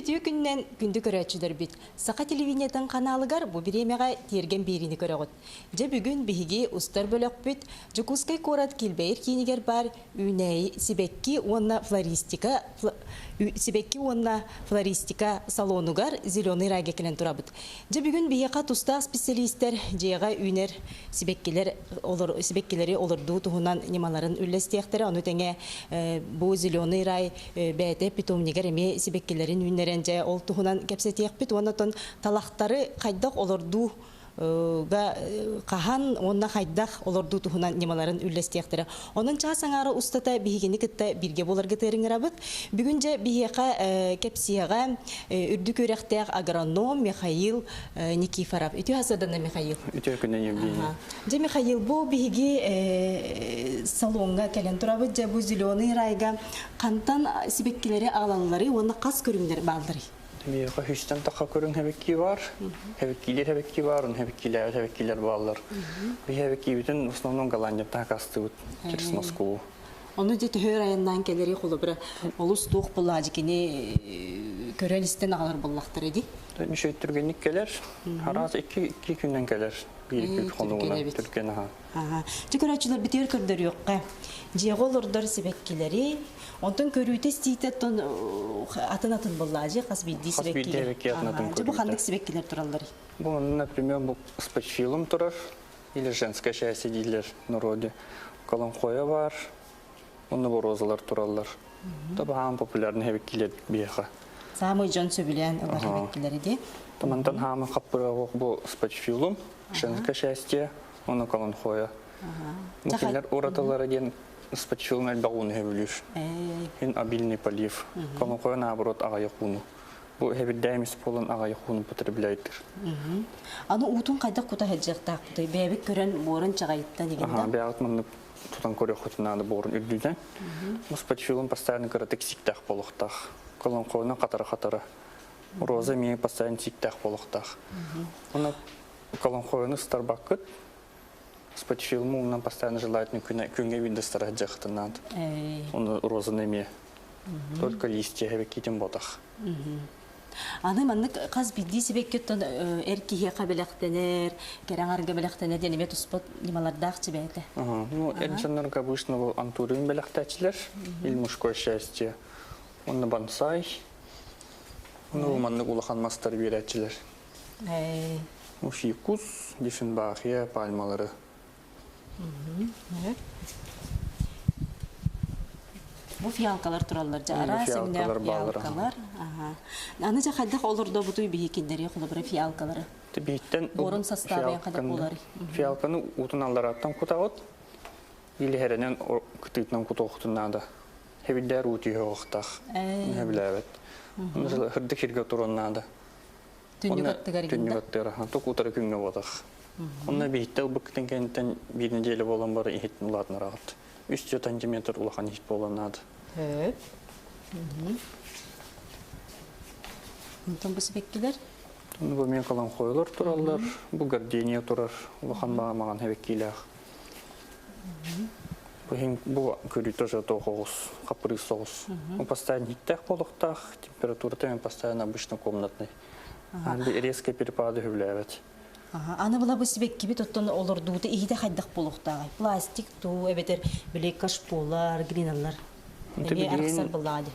битүү күннен күндү көрөчүлөр бит. Сака телевидениятын каналыгар бу биремега терген берини көрөгөт. Же бүгүн биһиги устар бөлөкпүт. Жукускай корат килбейр кинигер бар үней сибекки онна флористика салонугар зеленый райга келен турабыт. Же бүгүн бияка туста специалисттер жега үнер сибеккилери олорду туһунан немаларын үллестиектери аны теңе бу зеленый рай бәте питомнигер эме сибеккилерин үннеренже ол туһунан кепсетиекпит онотон талактары кайдак олорду кахан онна хайдах олорду туһунан немаларын үллестиектери. Онун чаасаңары устата бигини кытта бирге боларга тырыңырабыт. Бүгүнже бияка кепсияга үрдү көрөктөк агроном Михаил Никифоров. Үтү хасадан Михаил. Үтү күнөн емдейни. Же Михаил бу биги салонга келен турабыт же бу зеленый райга кантан сибеккилери алалары онна кас көрүңдер балдыры. Мия хүйстен тақа көрің хәбекки бар, хәбекки бар, хәбеккилер баллар. Би хәбекки бүтін в основном Голландияда касты бут через Москву. Оны дете хөр айынан келери кулы бир олус тук булажыкени көрелистен алар буллактыр эди. Неше түргенник келер, харас 2 күндөн келер. Bir konumuna Türkiye'ne ha. Çıkaracılar bitiyor kördür yok ki. Ciğolurdur sebekkileri. Ondan körüyte stiyteton atın bollacı kas bildiği sebekkiler. Bu hangi sebekkiler turalları? Bu, например, bu спачилум турар или женская часть сидилер народе. Колонхоя var. Onu bu rozalar turallar. Tabi ham popülerni hebekkiler biyaha. Самый жон сөбүлен олар себеккилери де. Тамантан хам каппыра bu спачилум. Женская часть, он колонхоя. Мукилер ураталары ден спачилный багун хевлюш. Ин обильный полив. Колонхоя наоборот агаяхуну. Бу хебиддаймис полон агаяхуну потребляйтыр. Аны утун кайда кута хаджактак бутай бебек көрөн борун чагайытта дегенде. Беат мында тутан көрөхөт нада борун үрдүдөн. Бу спачилум постоянно каратык сиктах болохтах. Колонхойна катара. Роза ми постоянно сиктах болохтах. Она Колонхойны старбакыт спачилму нам постоянно желает күнгө виде старать жактынан. Он роза неме. Только листья хебекитен ботах. Аны маннык каз бидди себеккеттен эркиге кабелектенер, кераңарга белектенер дене туспот нималардакчы бете. Ну, энчаннарга обычно антурин белектечилер, или мужское счастье. Он на бонсай. Ну, маннык улахан мастер беречилер. Фикус, диффенбахия, пальмалары. Bu fiyalkalar turallar jara semine fiyalkalar. Аны жа кайдак олордо бутуй бийикиндери кулубра фиалкалары. Тибиттен борун составы кайдак болары. Фиалканы утун аллараттан кутагот. Или херенен кытытнан кутоктунада. Хебиддер ути хоктах. Хеблебет. Mesela hırdık hirge turunada. Tünnigattara. Tok utara күнгө бодах. Онна биттел быктен кенттен бир неделе болан бары ихит нулатна рагат. 300 сантиметр улахан ихит боланады. Онтон бу себеккилер? Бу мен калан койлор тураллар. Бу гардения турар. Улахан багамаган хебеккилер. Бу көрү тоже тохос, капры соус. Он постоянно хиттах болохтах, температура там постоянно обычно комнатный. Резкие перепады являются. Аны була бу себекки бит оттон олордууда ийде хайдак болохтагы. Пластик ту эбетер билек кашполар, глиналар. Эми аксар булады.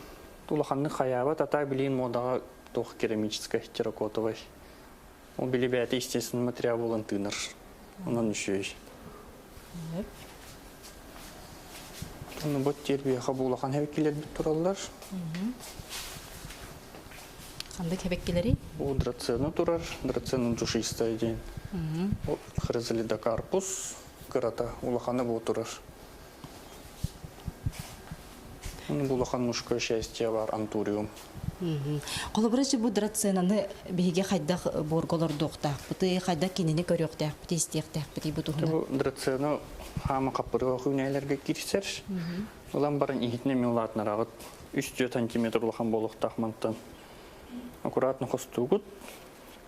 Тулаханны хаябат ата билин модага тох керамическая терракотовый. Он билебет естественный материал болан тыныр. Онан еще. Ну вот теперь хабулахан хебеккилер бит тураллар. Кандай хебеккилери? У драцена турар, драцена жушистая день. Вот хрезалида карпус, карата улахана бу турар. Ну булахан мужское счастье бар антуриум. Колобрачы бу драценаны биге хайдак борголор доктак. Бути хайдак кинени көрөктак, бути истектак, бути бутуна. Бу драцена хама капырга хүнәләргә кирсәр. Улан барын ихитне миллатна рагат 300 сантиметр улахан болохтак мантан. Аккуратно хостугут.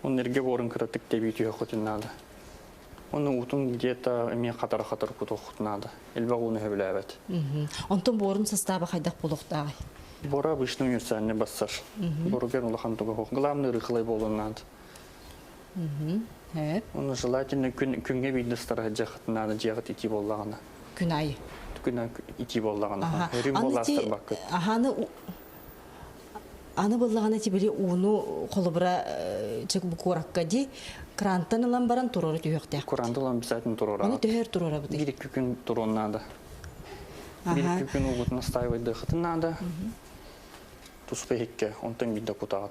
Он нерге борын кратык тебит йохотин надо. Он утун где-то мне хатар кутохот надо. Элбагуны хебләбет. Онтон борын составы хайдак болохтагы. Бора обычно универсальный бассар. Боргер улахан туга. Главный рыхлай болон надо. Хеп. Он желательно күнгө видно старать жахат надо жахат ити боллагана. Күн айы. Күнә ити боллагана. Аха. Рим болластыр бакыт. Аны боллагана тибели уну холобра чек бу коракка ди крантан алан баран турор түйөктө. Куранда лам бисатын турора. Аны төһөр турора бу. Bir iki gün durun надо. Bir iki gün uğut настаивать дыхатын надо. Туспехикке, онтан бидde кутаат.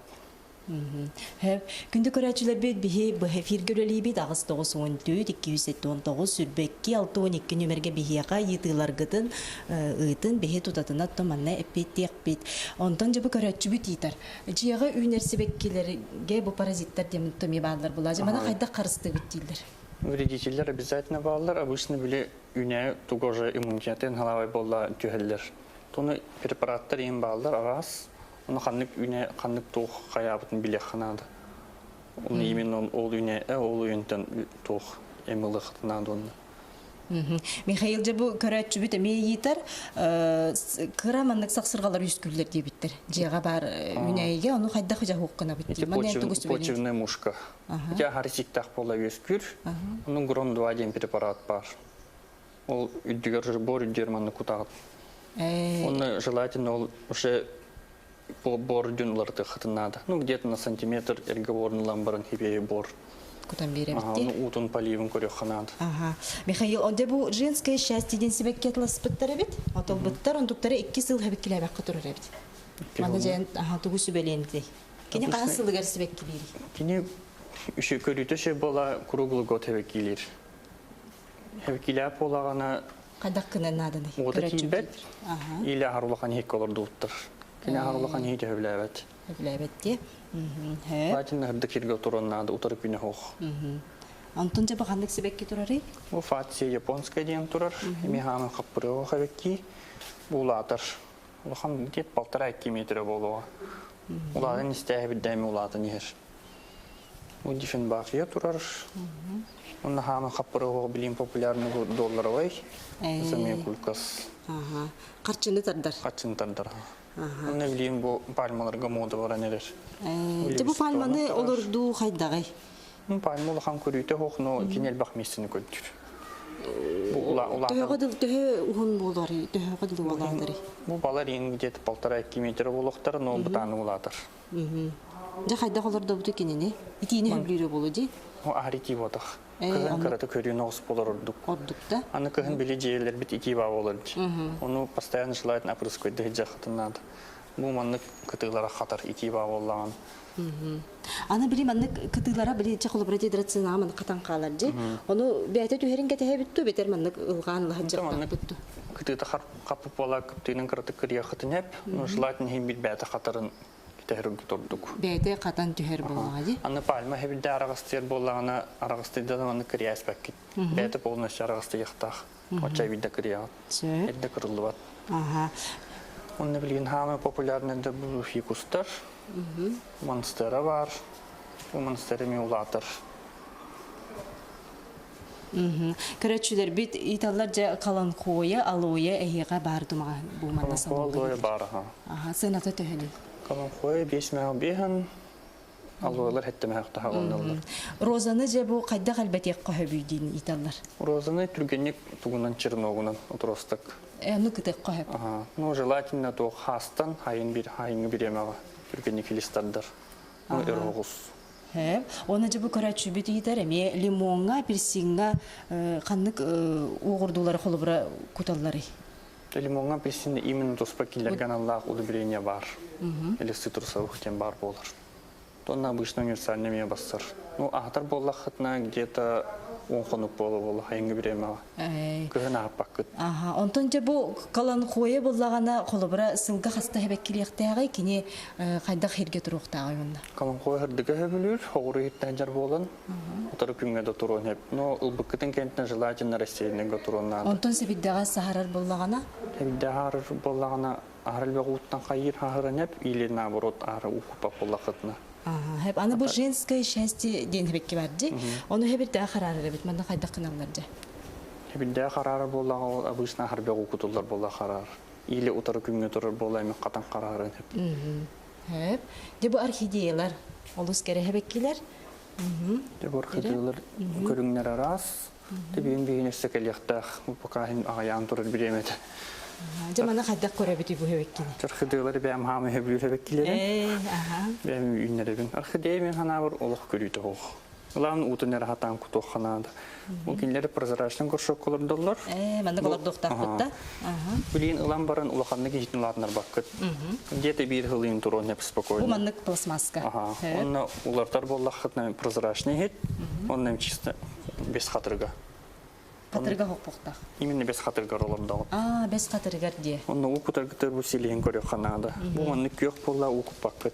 Хеп, күндө көрәчүләр бит бихи бу эфир görәли бит агыс 914 сүрбекки 612 нөмерге бихияга йытылар гытын ытын бихи тутатына томанна эпеттек бит. Онтан жабы көрәчү бит итер. Жыяга үйнерсебеккилерге бу паразиттар демен томи баалар булажы. Мана кайда карысты бит дилдер. Вредителер обязательно баалар, обычно были үне тугоже иммунитетін халавай болла түйелер. Тоны препараттар ең баалар арас, оны қанлық үне қанлық туқ қаябытын билек қанады. Оны именно ол үне, ол үйінтен туқ емілі қытынады оны. Михаил жабы көрәтчү бит эме йитер кыраманнык саксыргалар үскүллер ди биттер. Жыга бар үнәйге аны кайда хожа хуккана бит. Почевная мушка. Я харисиктах пола үскүр. Onun Грондуа деген препарат бар. Ол үддүгөр бор үддерманны кутагат. Оны желательно ол уже бор дюнларды хытынады. Ну где-то на сантиметр эрговорный ламбарын хибе бор. Кутан беребит. Ну утун поливын көрөханады. Михаил, онда бу женское счастье ден себекке атласпыттары бит. Атол быттар ондуктары 2 жыл хабеккиле бакка турар бит. Мана жен тугу сүбеленди. Кене касылыгар себекки бири. Кене үшө көрүтөшө бола круглый год хабеккилер. Хабеккиле болагана кадаккына наданы. Ода кийбет. Или харулахан хек олордуттар. Кене харулахан хек хөблөбөт. Хөблөбөт. Латин хырдык жерге турун надо утырып күнө хох. Антон жаба кандык себекке турары? Бу фатсия японская деген турар. Эми хамын каппыроо хабекки. Булатар. Улахан где-то 1,5 метра болоо. Улатын истеги биддеми улатын еш. Бу Диффенбахия турар. Он хамын каппыроо билим популярный долларовый. Замия кулкас. Карчыны тардар. Карчыны тардар. Оны билим бу пальмаларга мода бар нелер. Бу пальманы олорду кайдагай? Пальма улахан көрүйтө хохно кинел бахмесini көттүр. Төһөгө ухун болары, төһөгө болары. Бу балар эң где-то 1,5 метр болохтар, но бутаны булатыр. Жа кайда колордо буту кинени? Итини хөблүрө болуди. О арити бодох. Кырын карата көрүнө ос болор ордук. Ордук да. Аны кыгын биле жерлер бит ити ба болор. Оны постоянно желает напрыскать дежахтын надо. Бу манны кытылара хатар ити ба боллаган. Аны билим анны кытылара биле чакылы бредидрацина аман катан калар же. Оны бейте түһеринге тәһәбиттү бетер манны ылган лахаҗак биттү. Кытыта капып бола кыптынын карата кырыя хытынеп, но желательно хим бит бейте хатарын китәрүк тордук. Бейте катан түһер болгади. Аны пальма хебилде арагастер боллагана арагастыда да аны кырыя спекки. Бейте полностью арагасты яктах. Оча бидде кырыя. Эдде кырылып. Оны билген хамы популярный да бу фикустар. Монстера бар. У монстерами улатыр. Көрәчүләр бит италлар жа калан коя, алоя эһига бардыма бу манаса. Алоя бар ха. Сената төһәли. Калан коя 5 мега бехан. Алоялар хәтта мәхтә хаваннар. Розаны жа бу кайда галбәт якка хөбүдин италлар. Розаны түргенник тугунан Черногунан отростак. Ну кытык кайып. Ну желательно то хастан хайын биремага. Түргенник листаддар. Ну эрогус. Оны жабы көрәчү бит итер эме лимонга, апельсинга каннык угурдулары холобра куталлары. Лимонга, апельсинга именно тоспакиллерген Аллах удобрение бар. Или цитрусовых тем бар болар. То на обычно универсальный мне бассар. Ну ахтар боллахатна где-то он хонук болу хайынга биремага. Кыгына аппакыт. Онтон жабы калан хое боллагана холобра сылга хаста хебеккилиектагы кини кайда херге туруктагы монда. Калан хое хердеге хөбүлүр, хогуру иттен жар болон. Отарып күнгө да турун хеп. Но ылбыккытын кентен желательно расселенге туруннан. Онтон себиддага сахарар боллагана? Себиддага боллагана арылбагуттан кайыр хахыран хеп, или наоборот ары укупа боллахытна. Хеп аны бу женское счастье ден хебекке барди. Оны хебирде карары бит мында кайда кыналлар же. Хебирде карары боллагы обычно харбегу кутуллар болла карар. или утары күнгө турар болайм катан карарын хеп. Хеп. Де бу орхидеялар олус керехебеккилер. Де орхидеялар көрүңнөр арас. Де бин бинесе келяктах пока хин аян турар биремет. Же мана хаддак көрөбүтү бу хебеккилер. Орхидеялар бем хам хеблү хебеккилер. Аха. Бем үйнөрөбүн. Орхидея мен ханабыр олох көрүтө хох. Улан утунер хатан кутоханада. Бу кинлер прозрачный горшок колордоллар. Мана колор доктакпытта. Ага. Билин улан барын улаханны китин латнар баккыт. Где-то бир хылын турон неп спокойно. Бу маннык пластмасска. Ага. Он улартар боллахтна прозрачный хит. Он нам чисто без хатырга. Хатырга хокпуктак. Именно без хатырга ролордал. Без хатыргар ди. Он укутаргытыр бу силен көрөханада. Бу манны кök болла укуп баккыт.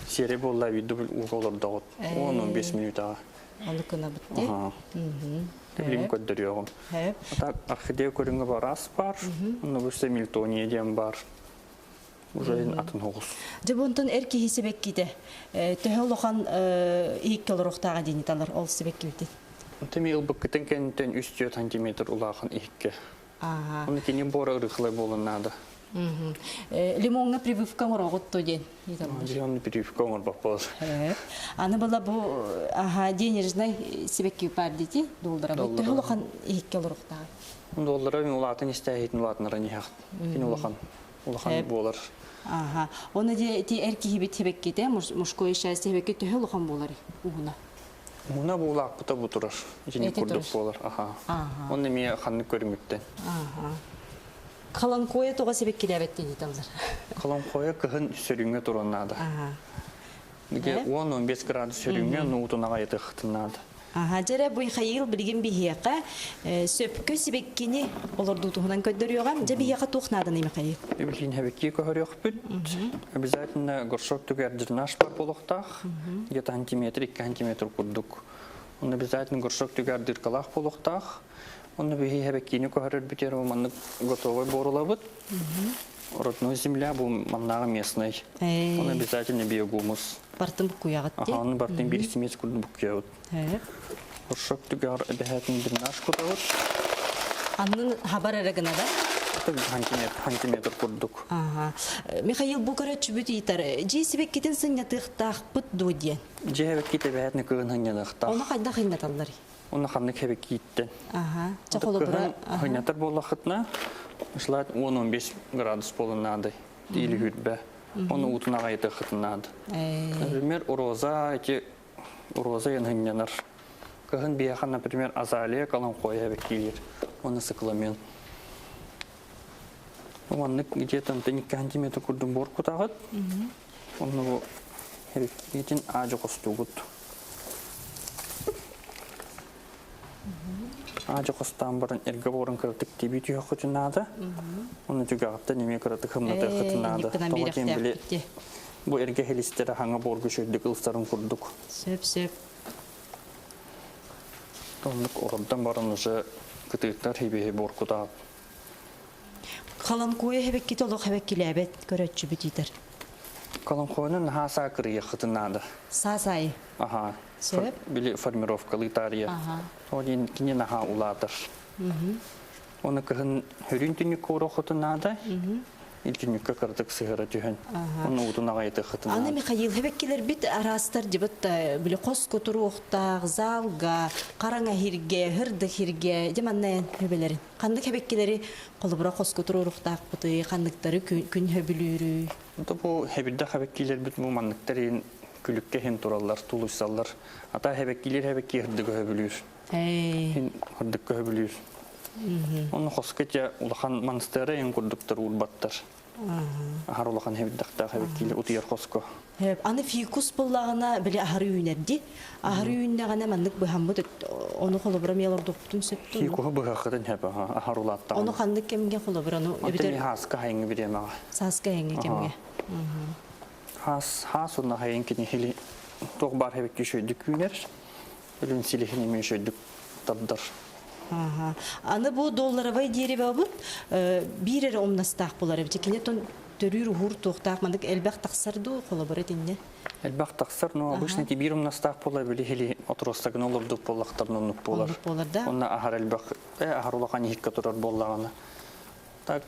Сере болла виду уколордал. Он 15 минута. Аны кына битти. Ага. Билим көддөрөм. Хеп. Ата орхидея көрүнгө барас бар. Оны бүсе милтония дем бар. Уже атын хогус. Жебонтон эрки хисебеккиде. Төһөлохан иккелоруктага дениталар ол себеккибит. Темил бакытын кенттен 3 сантиметр улагын икке. Ага. Оны кини бора рыхлай болунады. Лимонга прививка мороготто ден. Лимон прививка мор бапоз. Аны бала бу денежный себекки бар дити доллара. Төһөлохан иккелоруктага. Доллары мен улатын истәйтин улатнары нихак. Кини улахан болар. Ага. Оны ти эрки хибит себекките мужской часть себекки төһөлохан болар угуна. Муна булак бута бутурар. Жини курдук болар. Ага. Оны мен ханны көрмүктен. Ага. Калан кое тога себеккилебет дениталар. Калан кое кыһын сөрүнгө туроннады. Ага. Диге 10-15 градус сөрүнгө нуутунага етихтинады. Ага, жере буй хайыл билген бихияка сөпкө себеккини олорду туһунан көддөрүгам, же бихияка тухнадан эми хайыл. Билин хебекки көрөкпүт. Обязательно горшок түгер дренаж бар болохтах. Где-то сантиметр, 2 сантиметр курдук. Он обязательно горшок түгер дыркалах болохтах. Он бихи хебеккини көрөр битер, он готовый борулабыт. Родной земля бу маннага местный. Он обязательно биогумус. Бартын куягат те. Ага, он бартын бир семец курдук куягат. Горшок түгер обязательно дренаж курдук. Анын хабар эрегина да? Сантиметр курдук. Ага. Михаил Букарачу бүтитер. Же себеккитин сынятыктах бут доден. Же хебекките бәтне кыгын хынятыктах. Оны кайда хыйнаталлар? Оны ханны хебеккиттен. Ага. Чаколобура. Хынятар боллахытна. Шлат 10-15 градус болунады. Или хүтбе. Оны утунага етихтинады. Например, роза янхынянар. Кыгын бияхан, например, азалия калан кой хебеккилер. Оны сыкламен. Оны где-то 2 сантиметр курдун борку тагат. Оны хебеккитин ажы костугут. Ажы костан барын эрге борун кыртык тебит юхучунады. Оны жүгагатта неме кыртык хымнаты хытынады. Тоңотен биле. Бу эрге хелистері хаңа боргу шөлдік ылстарын курдук. Сөп. Тоңдық орындан барын уже кытыктар хебеhe борку тағып. Калан кое хебеккит олық хебеккилебет көрөтчү бүтитер. Калан койнун хаса кырыя хытынады. Сасай. Ага. Сөп. Били формировка литария. Ага. Один кине наха улатыр. Оны кыхын хүрүн түнүк коро хытынады. Илкинүккө кырдык сыгыра түһөн. Оны утунага еті хытынады. Аны Михаил хебеккилер бит арастар дебет биле кос котуруктак, залга, караңа хирге, хырды хирге, деманнан хөбелерин. Кандык хебеккилери колубура кос котуруктак быты, кандыктары күн хөбүлүрү. Бу хебирде хебеккилер бит бу мандыктарын күлүккө хем тураллар, тулуйсаллар. Ата хебеккилер хебекки хырдыгы хөбүлүр. Хин хырдыккы хөбүлүр. Оны хоскетя улахан монастыры ен курдуктар урбаттар. Ахар улахан хебиддакта хебеккилер утуяр хоско. Аны фикус буллагына биле ахары үйнерди. Ахары үйнегана мандык бахаммыт оны колубура мелор доктун сөттү. Фикус бахакытын хеп ахар улатта. Оны кандык кемге колубура аны өбүтөр хаска хайын биремага. Саска хенге кемге. Хас уна хайын кини хили тог бар хебекки шөйдүк күнер. Үлүн силихини мен шөйдүк табдар. Аны бу долларовой дерево бут бирер омнастак булар. Жекене тон төрүр хур токтак мандык элбак таксарду колобура тинне. Элбак таксар, но обычно ти бир омнастак була били хили отростагын олорду боллактарнын болар. Болар да. Онна ахар элбак ахар улакан хикка турар боллаганы. Так,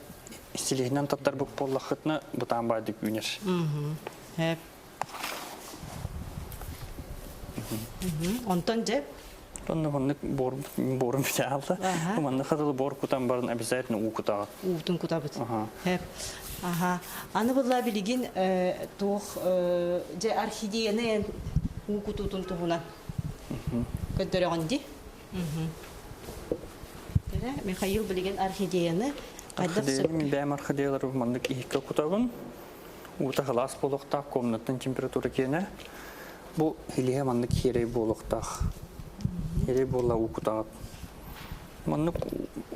стилейнен таттар бұк боллақытны бұтан байды күнер. Хеп. Онтон жеп. Тонны ғонны борын біте алды. Құманны қатылы бор құтан барын обязательно у құтағыт. Уутун кутабыт. Хеп. Аха. Аны бұлла білген тоқ же орхидеяны уукутутун туғынан. Көддөрі ғонди. Михаил білген орхидеяны қайдақ Орхидеяны мен бәм орхидеялары мандық иікке құтағын. Уыта ғылас болуқтақ, комнаттың температура кені. Бұл хилеге мандық херей болуқтақ. Херей болла у құтағыт. Мандық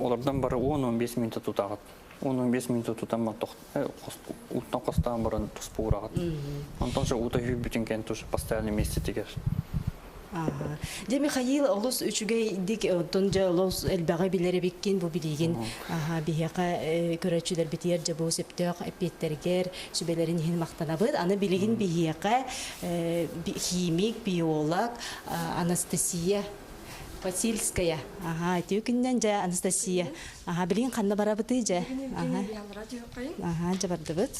олардан бары 10-15 минуты тұтағыт. 10-15 минуты тұтан ұттан қостаған барын тұс бұғырағыт. Онтан жа ұта хүй бүтін кен тұшы постоянный месте тегер. Де Михаил олус үчүгей дик тонжа олус элбага билери биккен бу билеген бияка көрөчүлөр битер же бу септөк эпеттергер сүбелерин хин мактанабыт аны билеген бияка химик биолог Анастасия Васильская. Түйкүннен же Анастасия. Билген кандай барабыты же. Жабардыбыт.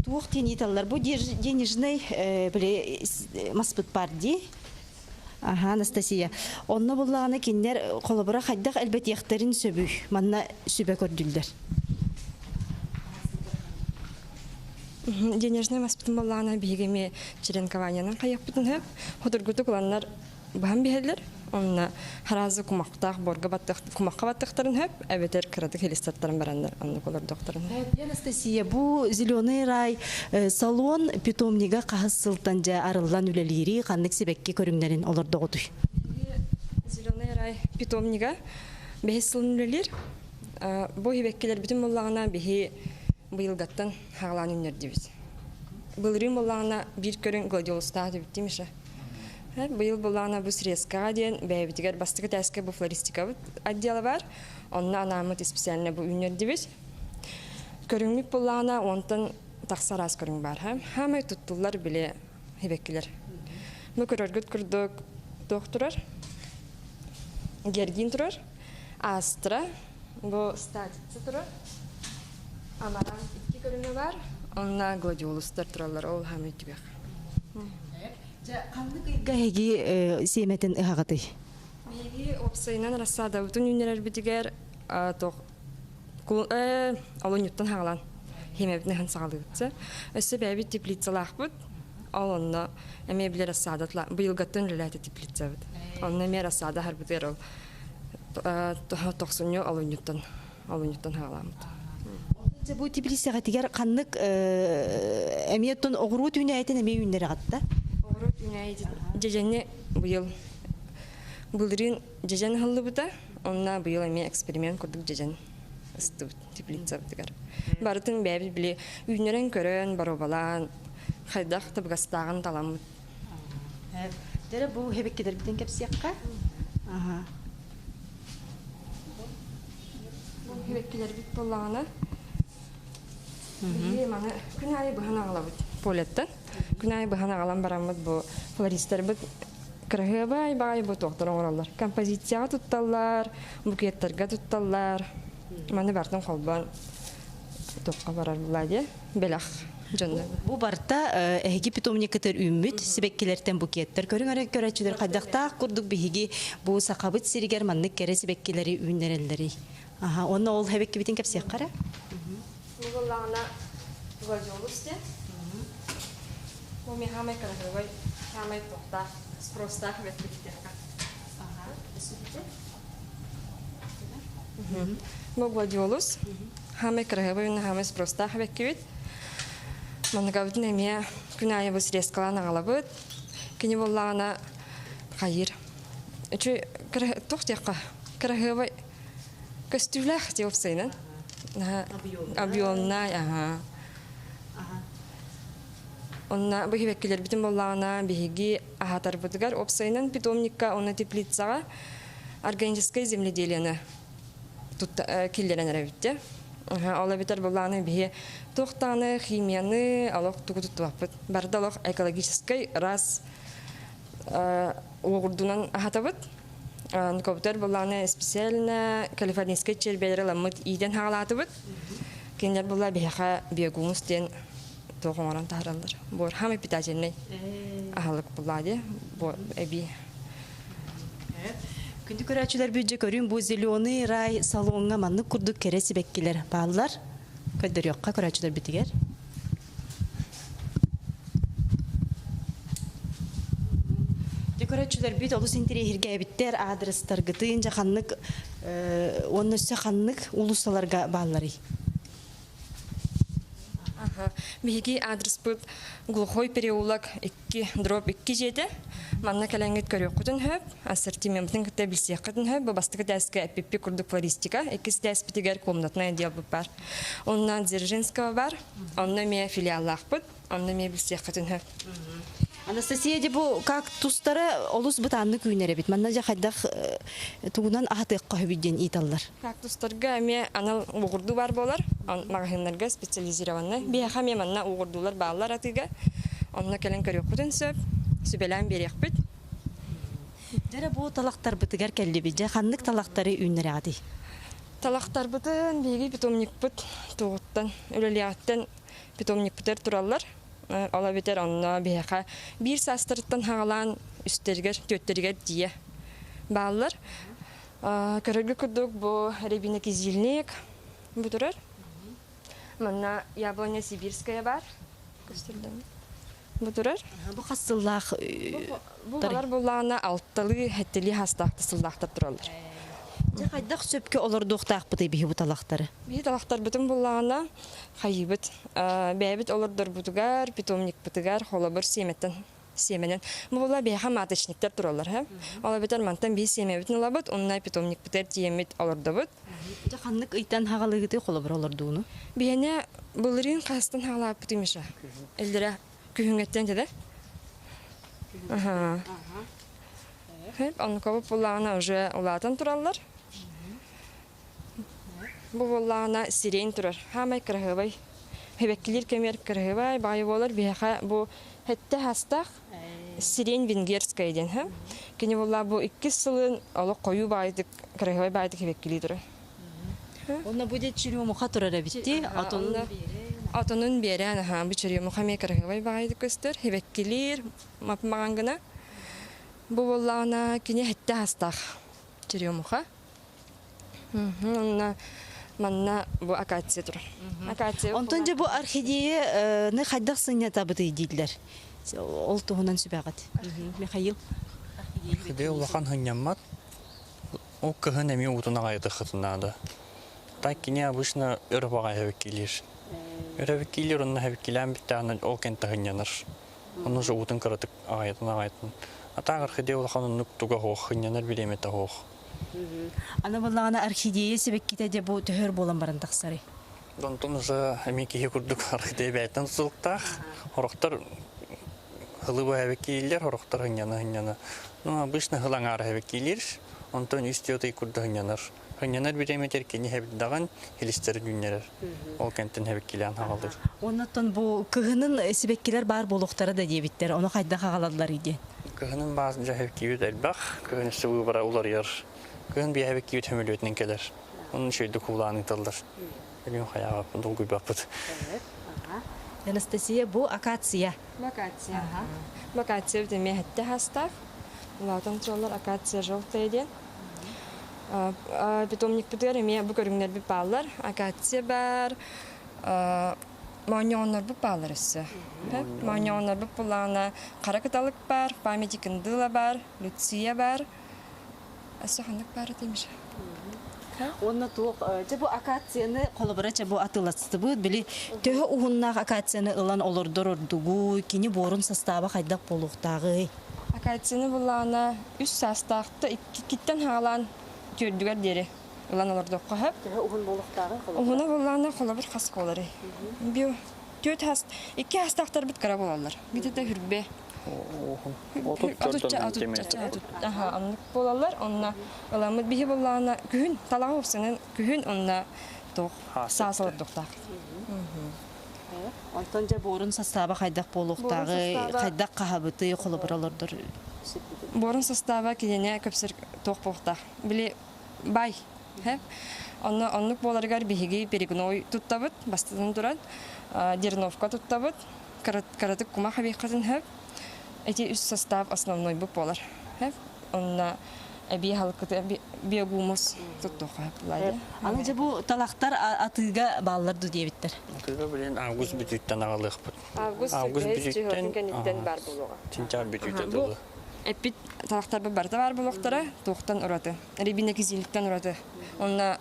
Туох тениталлар бу денежный маспыт парди. Анастасия. Онны буллаганы киндер колобура хайдак элбет яхтарын сөбү. Манна сүбө көрдүлдер. Денежный маспыт буллаганы бигеме черенкованияның каяппытын хөп. Ходургуту куланнар баһам бихеллер. Онна харазы кумактак борга баттык кумакка баттыктарын хөп, әбетер кырады келестаттарын барандар, онны колор докторын. Анастасия, бу зеленый рай салон питомнига кахсылтан жа арылган үлелери кандык себекке көрүңнөрүн олордо отуй. Зеленый рай питомнига бехсылын үлелер. Бу хебеккелер бүтүн буллагына бехи быйылгаттан хаглан үннөрдүбүз. Былырын буллагына бир көрүн гладиолуста деп демеше. Быйыл булана бу срезкага ден бәйбитигер бастыгы тәске бу флористика отделы бар. Онна анамыт специально бу үннөрдүбүз. Көрүңмүк булана онтан таксарас көрүң бар. Хамай туттулар биле хебеккилер. Бу көрөргөт курдук докторор Гергин турар, Астра, бу статица турар. Амаран 2 көрүңө бар. Онна гладиолустар туралар, ол хамай түбек. Кандык гаги семетин ыгагыты. Меги опсайнан рассада бүтүн үннер битигер ток алонюттан хагалан. Хемебне хан сагалыгытса. Өсө бәби теплицалах бут. Алонна эмебле рассадатла быйылгаттан релате теплица бут. Онна ме рассада har бутер ол. Токсуньо алонюттан хагалан. Бу теплицага тигер кандык эметтон огуру түнәйтен эме үннер агатта. Жежене быйыл булрин жежен хыллыбыта, онна быйыл эме эксперимент курдук жежен ыстыбыт теплица бытыгар. Барытын бәби биле үйнөрен көрөн баробалан хайдак табгастагын таламыт. Дере бу хебеккедер битен кепсиякка. Бу хебеккелер бит боллагана. Бие мана күнай бахана алабыт. Полеттен күнай бахана алам барамыт бу флористер бит крагыбай бай бу доктор оңралар. Композицияга тутталлар, букеттерге тутталлар. Маны бартын колбан токка барар буладе белах жонда. Бу барта эги питомникетер үммүт себеккелерден букеттер көрөчүлөр кайдакта курдук биги бу сакабыт сиригер маннык кере себеккелери үннерелдери. Онна ол хебекке битин кепсек кара. Мугаллана гладиолусте. Ми хамай крагыбай хамай токта спроста ветбиттерка. Гладиолус хамай крагыбай хамай спроста веккибит. Манагавит неме күнай бу срезкалана галабыт. Кини боллана хайыр. Чү тохтякка крагыбай костюлах деп сайнан. Объемная, онна бихевеккелер битин боллагана биги ахатар бутгар опсайнан питомникка онна теплицага органическое земледелие тут киллерен ревитте. Ала битер боллагана биги тохтаны, химияны, алок тугутуп бардалок экологический раз оғырдунан ахатабыт. Нукобутар болланы специально калифорнийский чербелері ламыт иден хағалатыбыт. Кендер болла бияқа биогумус ден тоғыңаран тағыралыр. Бор хамы питательный ахалык болладе. Бор эби. Күнді көрәчілер бүйджі көрін бұл зеленый рай салонға манны күрдік кересі бәккелер бағылар. Көддер yoqqa көрәчілер бітігер. Көрәчілер бит олыс интерьерге әбіттер адрестар гытын жақанлық, оның өсі қанлық улусаларға бағылары. Биһиги адрес бут глухой переулок 2/2 жеде. Манна калангет көрөкүтүн хөп, ассортиментин кете билсеккетин хөп, бу бастыгы дәскә эппи курдук флористика, 2 дәс питигер комнатная дел бар. Оннан Дзержинского бар, онна ме филиаллах бут, онна ме билсеккетин хөп. Анастасия де бұл кактустары олыс бұтанны күйінері бит. Манна жа қайдақ туғынан ағатыққа хөбідден италар. Кактустарға ме анал уғырду бар болар, магазинларға специализированный. Бияқа ме манна уғырдулар бағалар атыға. Онна кәлін көріқудын сөп, сөбелән берек біт. Дәрі бұл талақтар бұтығар кәлі бит. Қанлық талақтары үйінері ады. Талақтар бұтын бейгі питомник бұт туғыттан, өлелияттан питомник бұтыр тұралар. Ола бетер онна бияқа бір састырыттан хағалан үстергер, төттергер дие бағалар. Көрігі күрдік бұл ребина кизилнек бұтырыр. Манна Яблоня Сибирская бар. Бұтырыр. Бұл қасыллақ... Бұлар бұлағына алтталы, әттілі хастақты сыллақтар тұралар. Қайдақ сөпке олар доқтақ бұтай бейі бұл талақтары? Бейі талақтар бұтын бұлағына қайыбыт. Бәйбіт олардар бұтығар, питомник бұтығар, қолабыр семенен. Бұла бейха маточниктер тұралар. Ола бетер мантан бей семебітін олабыт, онына питомник бұтыр тиемет оларды бұт. Қанлық ыйтан хағалығыты қолабыр олардуыны? Бейіне бұлырын қастан хағалап бұтымыша. Әлдері күйінгеттен деді. Оны көбіп бұлағына уже олатын тұралар. Бұл болағына сирен тұрар. Хамай кірғыбай. Хебеккілер кемер кірғыбай. Байы болар бейқа бұл хетті хастақ сирен венгерская ден. Кені болар бұл 2 сылын олы қойу байдық, кірғыбай байдық хебеккілер тұрар. Онна будет черемуха тұрар әбітті? Атының берен, бұл черемуха ме кірғыбай байдық көстір. Хебеккілер мапмаған гына. Бұл болағына кені хетті хастақ черемуха. Манна бу акация тур. Онтон же бу орхидея қайдақ сынята бұты дейділер. Ол туғынан сөбәғат. Михаил. Орхидея улақан хынняммат. Ол кығын әме ұтына қайты қытынады. Так кене обычно ұрбаға әвекелер. Өрәвекелер онына әвекелен біттәғына ол кенті хынняныр. Оны же ұтын қырытық ағайтын. Атақ орхидея улақан ұнық туға хоқ, хынняныр білеметі хоқ. Ана болағына орхидея себек кете де бұл төхір болан барын тақсары. Донтон уже әмекеге күрдік орхидея бәйтін сұлықтақ. Хорықтар хылыбы әвекелер, хорықтар хынняны. Обычно хылаңар әвекелер, онтон үстеотай күрді хынняныр. Хынняныр біреметер кені әбілдаған хелістері дүннерер. Ол кенттен әвекелен хағалыр. Оннаттан бұл кығының себеккелер бар болуқтары да дебіттер. Оны қайда қағаладылар еді? Кығының базын жа әвекеует әлбақ, кығын үсті бұйбара ұлар ер. Кығын бі әвекеует хөмілуетінен келер. Оның шөйді құлағының талдар. Әлің қаяға бұл гүйбақ Анастасия, бұл акация. Акация. Акация өтеме әтті хастақ. Лаутан тұралар акация жоқты еден. Питомник бұтығар еме бұл көріңдер бір балар. Акация бар. Манионар бұл балар өсі. Манионар бұл бұлағына қара кыталық бар, памяти кындыла бар, Люция бар. Әсі қандық бары дейміз. Онна туық, бұл акацияны қолыбырача бұл атыласты бұд, білі төхі ұғыннақ акацияны ұлан олырдыр ордуғу, кені борын састабы қайдақ болуқтағы. Акацияны бұлағына үс састақты кеттен ғалан көрдігер дері ұлан олырдуққа хөп. Төхі ұғын болуқтағы қолыбыр? Ұғыны бұлағына қолыбыр қас қолары. Бүй, екі хастақтар біт қара болалар. Бітеті хүрбе. Анлык болалар, онна ыламыт бихи боллағына күхін, талағы өпсінің күхін онна сасылыр доқтақ. Онтан жа борын састабы қайдақ болуқтағы, қайдақ қағабыты қолыбыр олырдыр. Борун состава киене көпсөр тоқ болтақ. Біле бай. Оннук боларгар биһиги перегной туттабыт, бастыдан турат, дерновка туттабыт, каратык кума хабиқатын хэп. Эти үс состав основной бу болар. Онна эби халкыты биогумус туттоқа булайды. Аны же бу талактар атыга балларды дебиттер. Атыга билен август бүтүттен агалык. Август бүтүттен кениден бар болуга. Сентябрь бүтүттен дылы. Эпит талактар барда бар болуктара тоқтан ураты. Рибине кизиликтен ураты. Онна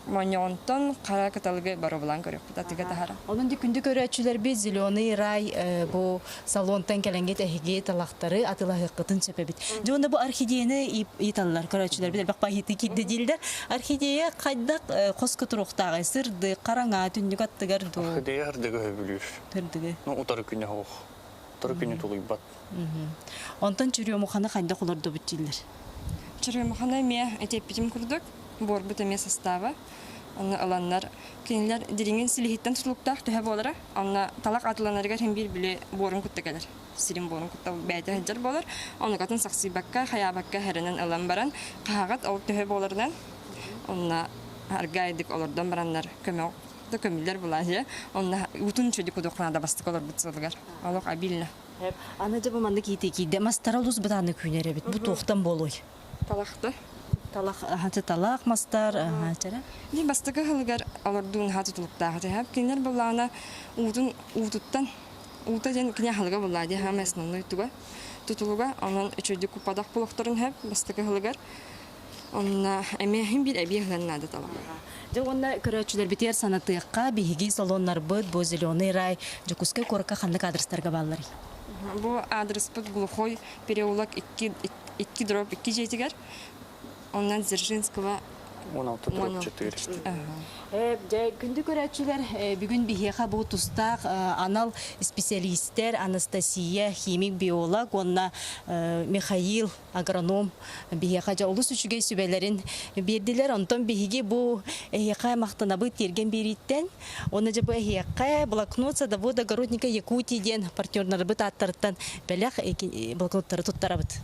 маньонтон кара каталыгы бары булан көрөк. Атыга тахара. Onun күндү көрөчүлөр би зеленый рай бу салонтан келенге тәһиге талактары атыла хыкытын сөпөбит. Жонда бу орхидеяны италлар көрөчүлөр билер бак байыты кидде дилдер. Орхидея кайдак коску туруктагы сырды караңа түндүк аттыгар ду. Орхидея ардыга хөбүлүр. Тырдыгы. Ну утары күнү хок. Утары күнү тулуйбат. Онтон чүрү мухана кайда кулурду бүтчилер. Чыры махана ме этепитим курдук. Бор бутеме состава. Аны аланнар кинилер диринген силихиттен тутулуктак төһө болара. Аны талак атыланарга һәм бир биле борун куттагалар. Сирин борун кутта бәйдә хәҗәр болар. Аны катын саксы бакка, хая бакка һәренен алан баран, кагат ал төһө болардан. Аны аргайдык алардан бараннар көмөк да көмүлләр булар. Аны утун чөдүк кудукнада бастык алар бутсалгар. Алак абилна. Аны же бу манды кийти мастаралус бутаны күнәре бит. Бу токтан болой. Талакты. Талак мастар, чара. Ди бастыгы хылгар алардын хаты тулуктагы хап кинер булана утуттан ута ден кине хылга булады һәм основной туга тутулуга анан өчөдү купадак булактарын хап бастыгы хылгар онна эмехин бир эбиһлен нада тала. Жогонда көрөчүлөр битер санатыкка биһиги салоннар быт бу зеленый рай жукуска корка хандык адрестарга баллар. Бу адрес под глухой переулок 2 дробь 2 жетигер. Оннан Дзержинского 16-4. Күндү көрөчүлөр бүгүн биһига бу тустак анал специалисттер Анастасия химик биолог, онна Михаил агроном биһига жолус үчүгө сүбелерин бердилер. Онтон биһиги бу эхига мактанабы терген бериттен, оны же бу эхига блокнот садовод огородника Якутияден партнерлары аттарттан белек блокноттары туттарабыт.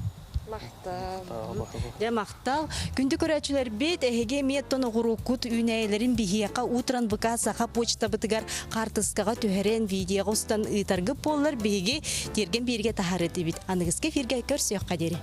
Мактал. Күндү көрөчүлөр бет эге меттон огурукут үнәйлерин биһиякка утран быка саха почта бытыгар картыскага төһөрен видеого устан ытаргып боллар биһиги терген бирге тахары дебит. Аныгыска фирге көрсөк кадери.